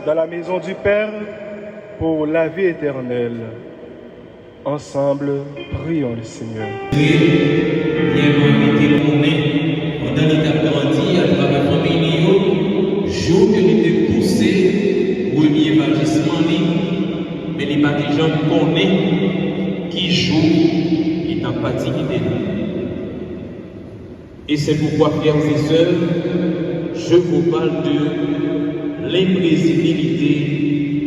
Dans la maison du Père pour la vie éternelle. Ensemble, prions le Seigneur. Pendant qu'il a grandi à travers la famille, jour que il était poussé, premier évangisme, mais les pas des gens qui connaissent, qui jouent, qui n'ont pas dignité. Et c'est pourquoi, frères et sœurs, je vous parle de l'imprévisibilité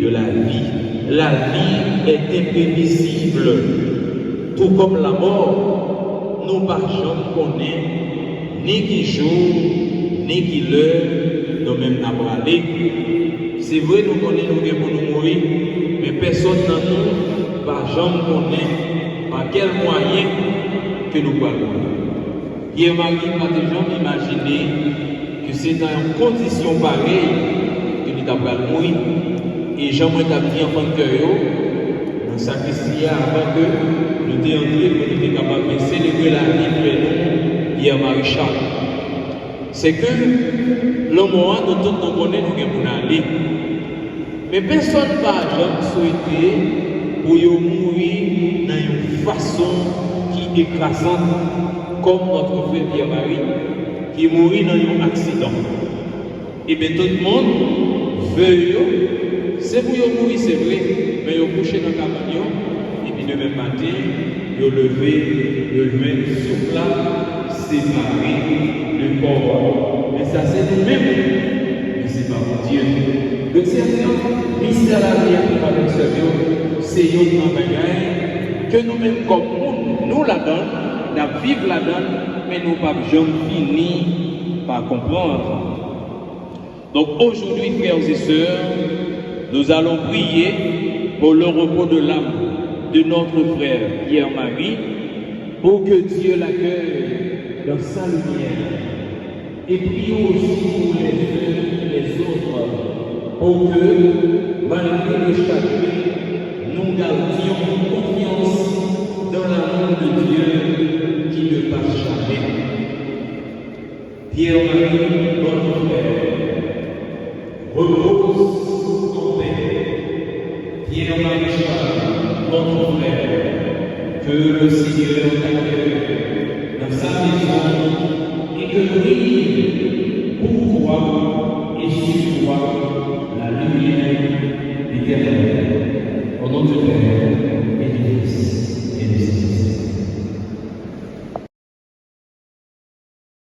de la vie. La vie est imprévisible, tout comme la mort. Nous ne pouvons connaître ni qui jour, ni qui l'heure, nous même n'avons aller. C'est vrai, nous connaissons nous pour nous mourir, mais personne dans nous, par jamais connaît par quel moyen que nous pouvons mourir. Hier, Marie, pas de gens imaginer que c'est dans une condition pareille que nous avons mourir. Et Jean-Moi t'a dit en tant que cœur, dans le sacristie avant que nous étions entrés pour nous être capables de célébrer la vie de nous, hier Marie-Charles. C'est que le moment dont nous connaissons, nous avons aller. Mais personne ne va jamais souhaiter pour mourir dans une façon qui est écrasante, comme notre frère Pierre-Marie, qui est mort dans un accident. Et bien tout le monde veut. C'est pour mourir, c'est vrai, mais ils couché dans le camion, et puis le même matin, ils levé le main sur plat, séparé le corps. Mais ça, c'est nous-mêmes, mais ce n'est pas pour Dieu. Donc, c'est un mystère à la vie avec ce Dieu, c'est un bagage que nous-mêmes, comme nous la donne, nous vivons la donne, mais nous ne pouvons jamais finir par comprendre. Donc, aujourd'hui, frères et sœurs, nous allons prier pour le repos de l'âme de notre frère Pierre-Marie, pour que Dieu l'accueille dans sa lumière. Et prions aussi pour les uns et les autres, pour que, malgré le chagrin, nous gardions confiance dans l'amour de Dieu qui ne passe jamais. Pierre-Marie, notre frère, repose. Pierre-Marie, notre frère, que le Seigneur t'accueille dans sa maison et que brille pour toi et sur toi